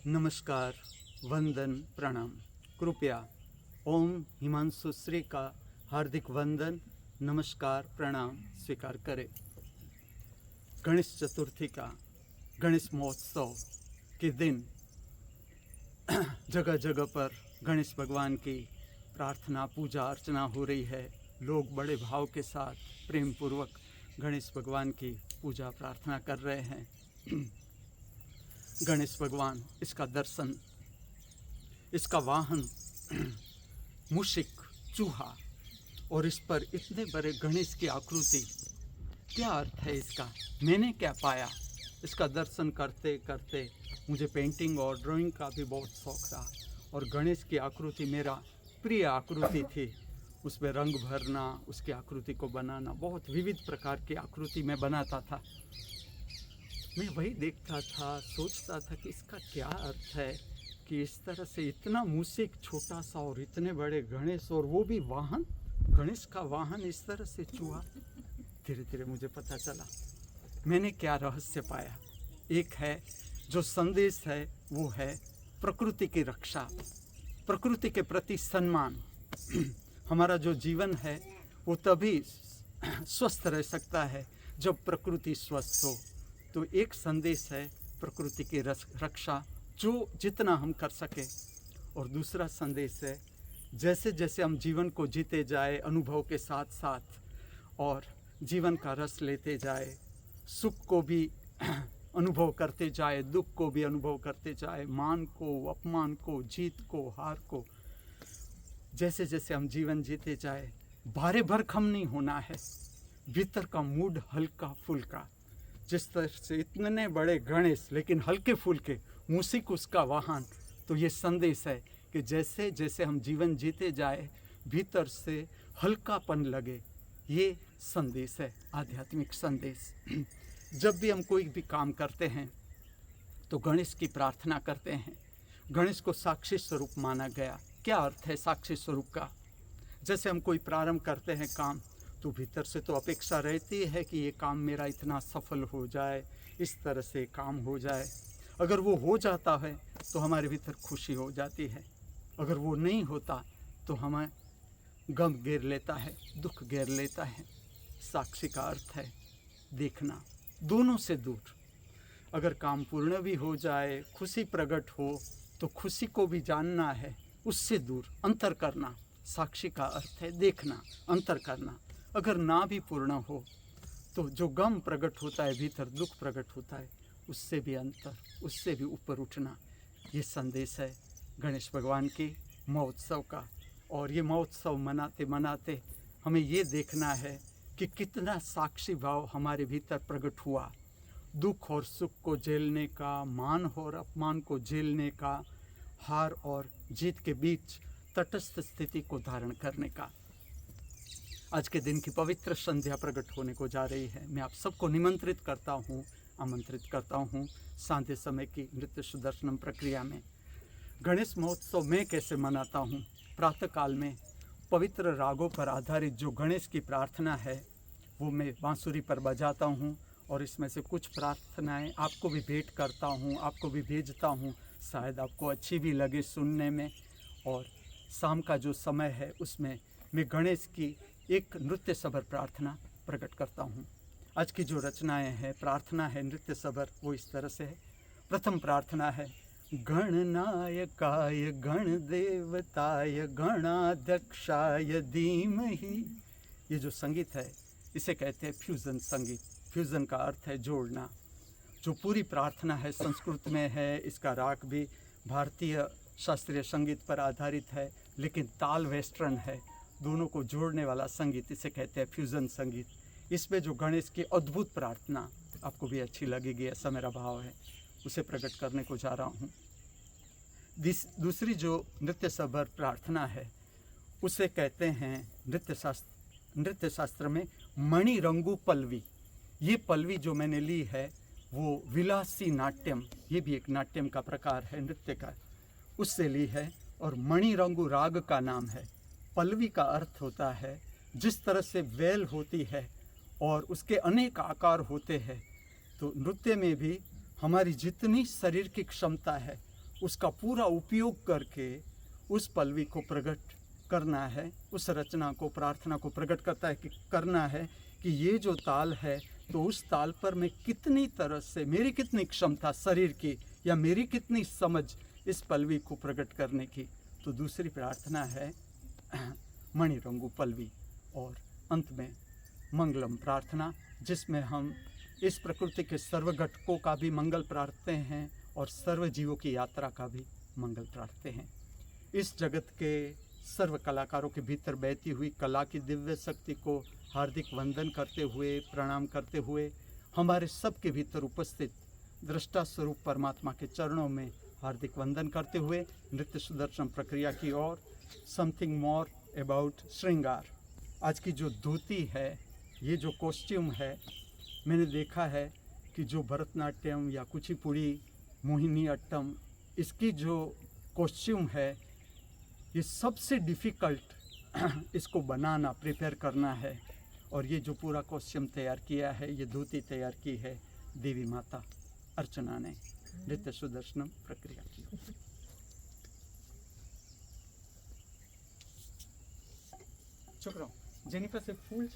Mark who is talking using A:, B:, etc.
A: नमस्कार, वंदन, प्रणाम। कृपया ओम हिमांशु श्री का हार्दिक वंदन, नमस्कार, प्रणाम स्वीकार करें। गणेश चतुर्थी का गणेश महोत्सव के दिन जगह जगह पर गणेश भगवान की प्रार्थना पूजा अर्चना हो रही है। लोग बड़े भाव के साथ प्रेम पूर्वक गणेश भगवान की पूजा प्रार्थना कर रहे हैं। गणेश भगवान, इसका दर्शन, इसका वाहन मूषिक, चूहा, और इस पर इतने बड़े गणेश की आकृति, क्या अर्थ है इसका? मैंने क्या पाया? इसका दर्शन करते करते मुझे पेंटिंग और ड्राइंग का भी बहुत शौक था और गणेश की आकृति मेरा प्रिय आकृति थी। उसमें रंग भरना, उसकी आकृति को बनाना, बहुत विविध प्रकार की आकृति मैं बनाता था। मैं वही देखता था, सोचता था कि इसका क्या अर्थ है कि इस तरह से इतना मूषिक छोटा सा और इतने बड़े गणेश, और वो भी वाहन, गणेश का वाहन इस तरह से चूहा। धीरे धीरे मुझे पता चला मैंने क्या रहस्य पाया। एक है जो संदेश है, वो है प्रकृति की रक्षा, प्रकृति के प्रति सम्मान। हमारा जो जीवन है वो तभी स्वस्थ रह सकता है जब प्रकृति स्वस्थ हो। तो एक संदेश है प्रकृति की रक्षा, जो जितना हम कर सके। और दूसरा संदेश है, जैसे जैसे हम जीवन को जीते जाए अनुभव के साथ साथ, और जीवन का रस लेते जाए, सुख को भी अनुभव करते जाए, दुख को भी अनुभव करते जाए, मान को, अपमान को, जीत को, हार को, जैसे जैसे हम जीवन जीते जाए, भारे भरकम नहीं होना है, भीतर का मूड हल्का फुल्का। जिस तरह से इतने बड़े गणेश लेकिन हल्के फुल्के, मूषिक उसका वाहन। तो ये संदेश है कि जैसे जैसे हम जीवन जीते जाए, भीतर से हल्कापन लगे। ये संदेश है, आध्यात्मिक संदेश। जब भी हम कोई भी काम करते हैं तो गणेश की प्रार्थना करते हैं। गणेश को साक्षी स्वरूप माना गया। क्या अर्थ है साक्षी स्वरूप का? जैसे हम कोई प्रारंभ करते हैं काम, तो भीतर से तो अपेक्षा रहती है कि ये काम मेरा इतना सफल हो जाए, इस तरह से काम हो जाए। अगर वो हो जाता है तो हमारे भीतर खुशी हो जाती है। अगर वो नहीं होता तो हमें गम घेर लेता है, दुख घेर लेता है। साक्षी का अर्थ है देखना, दोनों से दूर। अगर काम पूर्ण भी हो जाए, खुशी प्रकट हो, तो खुशी को भी जानना है, उससे दूर अंतर करना। साक्षी का अर्थ है देखना, अंतर करना। अगर ना भी पूर्ण हो तो जो गम प्रकट होता है, भीतर दुख प्रकट होता है, उससे भी अंतर, उससे भी ऊपर उठना। ये संदेश है गणेश भगवान के महोत्सव का। और ये महोत्सव मनाते मनाते हमें ये देखना है कि कितना साक्षी भाव हमारे भीतर प्रकट हुआ। दुख और सुख को झेलने का, मान और अपमान को झेलने का, हार और जीत के बीच तटस्थ स्थिति को धारण करने का। आज के दिन की पवित्र संध्या प्रकट होने को जा रही है। मैं आप सबको निमंत्रित करता हूँ, आमंत्रित करता हूँ सांध्य समय की नृत्य सुदर्शनम प्रक्रिया में। गणेश महोत्सव मैं कैसे मनाता हूँ? प्रातःकाल में पवित्र रागों पर आधारित जो गणेश की प्रार्थना है वो मैं बांसुरी पर बजाता हूँ, और इसमें से कुछ प्रार्थनाएं आपको भी भेंट करता हूँ, आपको भी भेजता हूँ। शायद आपको अच्छी भी लगे सुनने में। और शाम का जो समय है उसमें मैं गणेश की एक नृत्य सभर प्रार्थना प्रकट करता हूँ। आज की जो रचनाएं हैं, प्रार्थना है, नृत्य सभर, वो इस तरह से है। प्रथम प्रार्थना है, गणनायकाय गणदेवताय गणाध्यक्षाय धीमहि। ये जो संगीत है इसे कहते हैं फ्यूजन संगीत। फ्यूजन का अर्थ है जोड़ना। जो पूरी प्रार्थना है संस्कृत में है, इसका राग भी भारतीय शास्त्रीय संगीत पर आधारित है, लेकिन ताल वेस्टर्न है। दोनों को जोड़ने वाला संगीत, इसे कहते हैं फ्यूजन संगीत। इसमें जो गणेश की अद्भुत प्रार्थना आपको भी अच्छी लगेगी, ऐसा मेरा भाव है, उसे प्रकट करने को जा रहा हूँ। दूसरी जो नृत्य सभर प्रार्थना है उसे कहते हैं नृत्य शास्त्र में मणि रंगू पल्लवी। ये पल्लवी जो मैंने ली है वो विलासी नाट्यम, ये भी एक नाट्यम का प्रकार है नृत्य का, उससे ली है। और मणि रंगू राग का नाम है। पल्लवी का अर्थ होता है जिस तरह से वेल होती है और उसके अनेक आकार होते हैं, तो नृत्य में भी हमारी जितनी शरीर की क्षमता है उसका पूरा उपयोग करके उस पल्लवी को प्रकट करना है, उस रचना को, प्रार्थना को प्रकट करता है कि करना है कि ये जो ताल है तो उस ताल पर मैं कितनी तरह से, मेरी कितनी क्षमता शरीर की या मेरी कितनी समझ इस पल्लवी को प्रकट करने की। तो दूसरी प्रार्थना है मणिरंगू पल्लवी, और अंत में मंगलम प्रार्थना, जिसमें हम इस प्रकृति के सर्व घटकों का भी मंगल प्रार्थते हैं और सर्व जीवों की यात्रा का भी मंगल प्रार्थते हैं। इस जगत के सर्व कलाकारों के भीतर बहती हुई कला की दिव्य शक्ति को हार्दिक वंदन करते हुए, प्रणाम करते हुए, हमारे सबके भीतर उपस्थित दृष्टा स्वरूप परमात्मा के चरणों में हार्दिक वंदन करते हुए नृत्य सुदर्शन प्रक्रिया की ओर समथिंग मोर अबाउट श्रृंगार। आज की जो धोती है, ये जो कॉस्ट्यूम है, मैंने देखा है कि जो भरतनाट्यम या कुचिपुड़ी, मोहिनी अट्टम, इसकी जो कॉस्ट्यूम है, ये सबसे डिफ़िकल्ट इसको बनाना, प्रिपेयर करना है। और ये जो पूरा कॉस्ट्यूम तैयार किया है, ये धोती तैयार की है देवी माता अर्चना ने नृत्य सुदर्शनम प्रक्रिया की। छोकराओ, जेनिफर से फूल